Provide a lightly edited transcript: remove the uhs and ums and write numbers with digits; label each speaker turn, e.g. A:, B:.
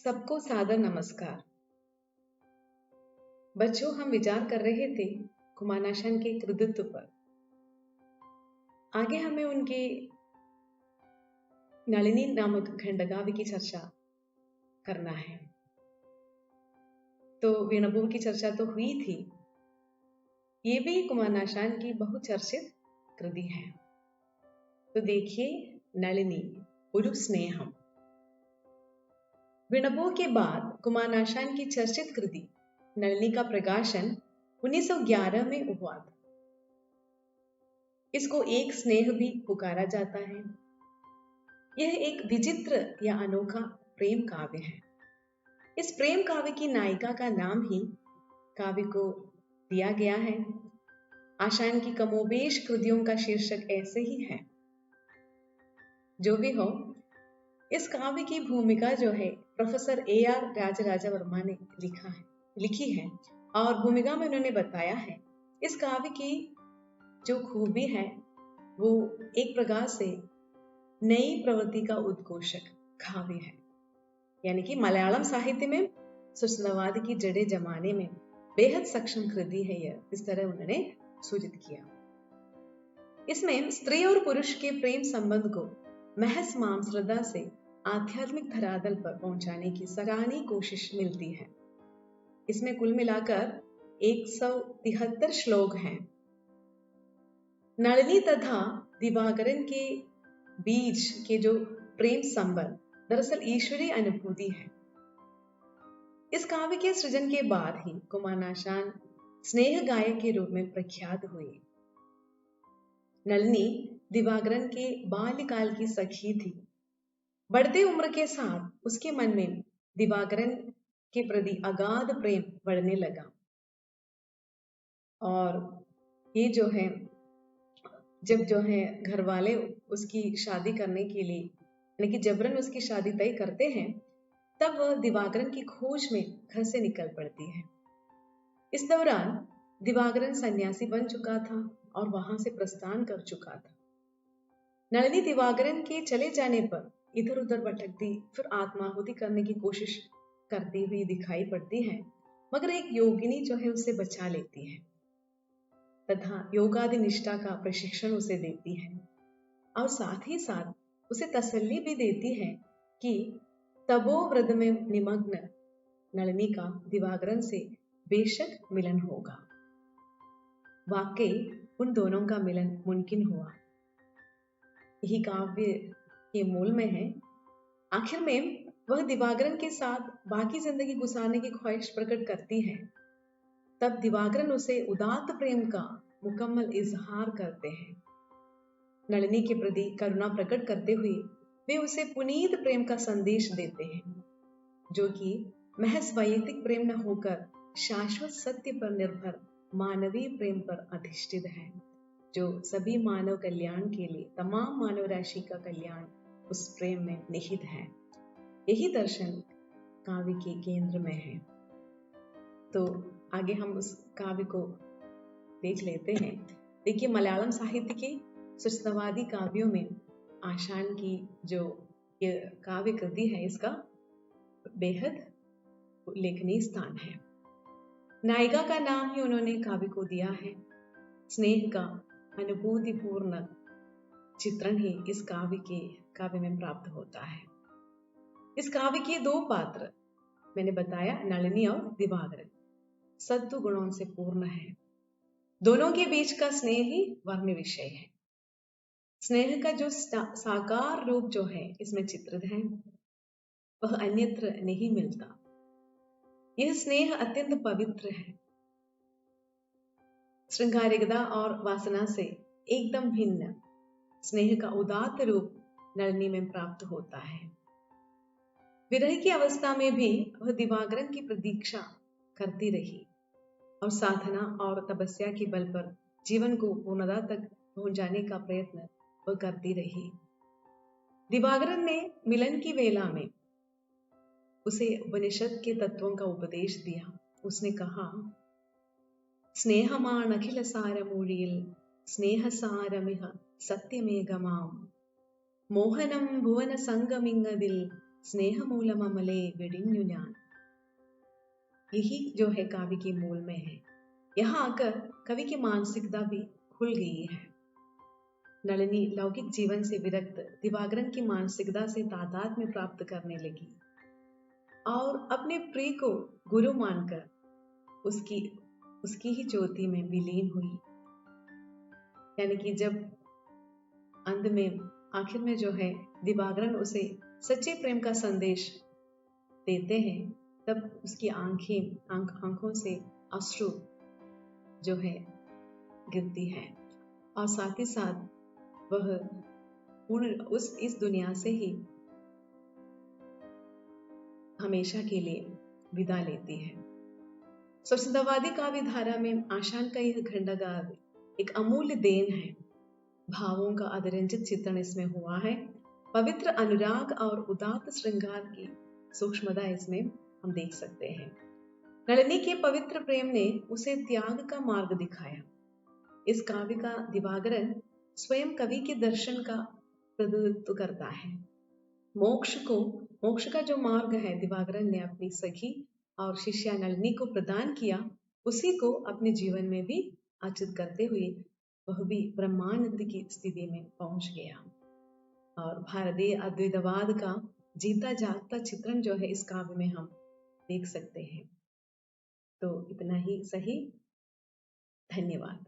A: सबको सादर नमस्कार। बच्चों, हम विचार कर रहे थे कुमारनाशान के कृतित्व पर। आगे हमें उनके नलिनी नामक खंडकाव्य की चर्चा करना है। तो वीणभूम की चर्चा तो हुई थी, ये भी कुमारनाशान की बहुचर्चित कृति है। तो देखिए, नलिनी उरु स्नेहम। वीणभूम के बाद कुमारनाशान की चर्चित कृति नलिनी का प्रकाशन 1911 में हुआ था। इसको एक स्नेह भी पुकारा जाता है। यह एक विचित्र या अनोखा प्रेम काव्य है। इस प्रेम काव्य की नायिका का नाम ही काव्य को दिया गया है। आशान की कमोबेश कृतियों का शीर्षक ऐसे ही है। जो भी हो, इस काव्य की भूमिका जो है प्रोफेसर AR राजराजा वर्मा ने लिखी है और भूमिका में उन्होंने बताया है इस काव्य की जो खूबी है वो एक प्रकार से नई प्रवृत्ति का उद्घोषक काव्य है। यानी कि मलयालम साहित्य में सुस्नवाद की जड़े जमाने में बेहद सक्षम कृति है यह, इस तरह उन्होंने सूचित किया। इसमें स्त्री और पुरुष के प्रेम संबंध को महज माम श्रद्धा से आध्यात्मिक धरातल पर पहुंचाने की सराहनीय कोशिश मिलती है। इसमें कुल मिलाकर 173 श्लोक हैं। नलिनी तथा दिवाकरन के बीच के जो प्रेम संबंध दरअसल ईश्वरीय अनुभूति है। इस काव्य के सृजन के बाद ही कुमारनाशान स्नेह गायक के रूप में प्रख्यात हुए। नलिनी दिवाकरन के बाल्यकाल की सखी थी। बढ़ते उम्र के साथ उसके मन में दिवाकरन के प्रति अगाध प्रेम बढ़ने लगा और ये जो है जब जो है घर वाले उसकी शादी करने के लिए यानी कि जबरन उसकी शादी तय करते हैं, तब वह दिवाकरन की खोज में घर से निकल पड़ती है। इस दौरान दिवाकरन सन्यासी बन चुका था और वहां से प्रस्थान कर चुका था। नलिनी दिवाकरन के चले जाने पर इधर उधर भटकती फिर आत्माहुति करने की कोशिश करती हुई दिखाई पड़ती है, मगर एक योगिनी जो है उसे बचा लेती है तथा योगादि निष्ठा का प्रशिक्षण उसे देती है और साथ ही साथ उसे तसल्ली भी देती है कि तपोव्रत में निमग्न नलिनी का दिवाकरन से बेशक मिलन होगा। वाकई उन दोनों का मिलन मुमकिन हुआ। यही काव्य के मूल में है। आखिर में वह दिवाकरन के साथ बाकी जिंदगी गुजारने की ख्वाहिश प्रकट करती है। तब दिवाकरन उसे उदात्त प्रेम का मुकम्मल इजहार करते हैं। नलिनी के प्रति करुणा प्रकट करते हुए वे उसे पुनीत प्रेम का संदेश देते हैं, जो कि महज वैयक्तिक प्रेम न होकर शाश्वत सत्य पर निर्भर मानवीय प्रेम पर अधिष्ठित है, जो सभी मानव कल्याण के लिए तमाम मानव राशि का कल्याण उस प्रेम में निहित है। यही दर्शन काव्य के केंद्र में है। तो आगे हम उस काव्य को देख लेते हैं। देखिए, मलयालम साहित्य के सुस्नवादी काव्यों में आशान की जो ये काव्य कृति है, इसका बेहद उल्लेखनीय स्थान है। नायिका का नाम ही उन्होंने काव्य को दिया है। स्नेह का अनुभूतिपूर्ण चित्रण ही इस काव्य में प्राप्त होता है। इस काव्य के दो पात्र मैंने बताया, नलिनी और दिवाकरन, सद्गुण गुणों से पूर्ण है। दोनों के बीच का स्नेह ही वर्ण विषय है। स्नेह का जो साकार रूप जो है इसमें चित्रित है, वह अन्यत्र नहीं मिलता। यह स्नेह अत्यंत पवित्र है, श्रृंगारिकता और वासना से एकदम भिन्न स्नेह का उदात्त रूप नलिनी में प्राप्त होता है। विरह की अवस्था में भी वह दिवाकरन की प्रतीक्षा करती रही और साधना और तपस्या के बल पर जीवन को पूर्णता तक पहुंचाने का प्रयत्न वह करती रही। दिवाकरन ने मिलन की वेला में उसे उपनिषद के तत्वों का उपदेश दिया। उसने कहा, स्नेहमान अखिल सारमूழியில் स्नेह सारमिह सत्यमेगमाम मोहनम भुवन संगमिंगदिल स्नेह मूलममले वेडिन्यु ज्ञान। यही जो है काव्य के मूल में है। यहाँ आकर कवि की मानसिकता भी खुल गई है। नलिनी लौकिक जीवन से विरक्त दिवाकरन की मानसिकता से तादात्म्य प्राप्त करने लगी और अपने प्रिय को गुरु मानकर उसकी उसकी ही ज्योति में विलीन हुई। यानी कि जब अंत में आखिर में जो है दिवाकरन उसे सच्चे प्रेम का संदेश देते हैं, तब उसकी आंखों से अश्रु जो है गिरती है और साथ ही साथ वह पूर्ण इस दुनिया से ही हमेशा के लिए विदा लेती है। स्वच्छंदवादी काव्य धारा में आशान का यह खंडकाव्य एक अमूल्य देन है। भावों का अतिरंजित चित्रण इसमें हुआ है। पवित्र अनुराग और उदात्त श्रृंगार की सूक्ष्मता इसमें हम देख सकते हैं। नलिनी के पवित्र प्रेम ने उसे त्याग का मार्ग दिखाया। इस काव्य का दिवाकरन स्वयं कवि के दर्शन का प्रतिनिधित्व करता है। मोक्ष का जो मार्ग है दिवाकरन ने अपनी सखी और शिष्या नलिनी को प्रदान किया, उसी को अपने जीवन में भी आचरित करते हुए वह भी ब्रह्मानंद की स्थिति में पहुंच गया। और भारतीय अद्वैतवाद का जीता जागता चित्रण जो है इस काव्य में हम देख सकते हैं। तो इतना ही सही। धन्यवाद।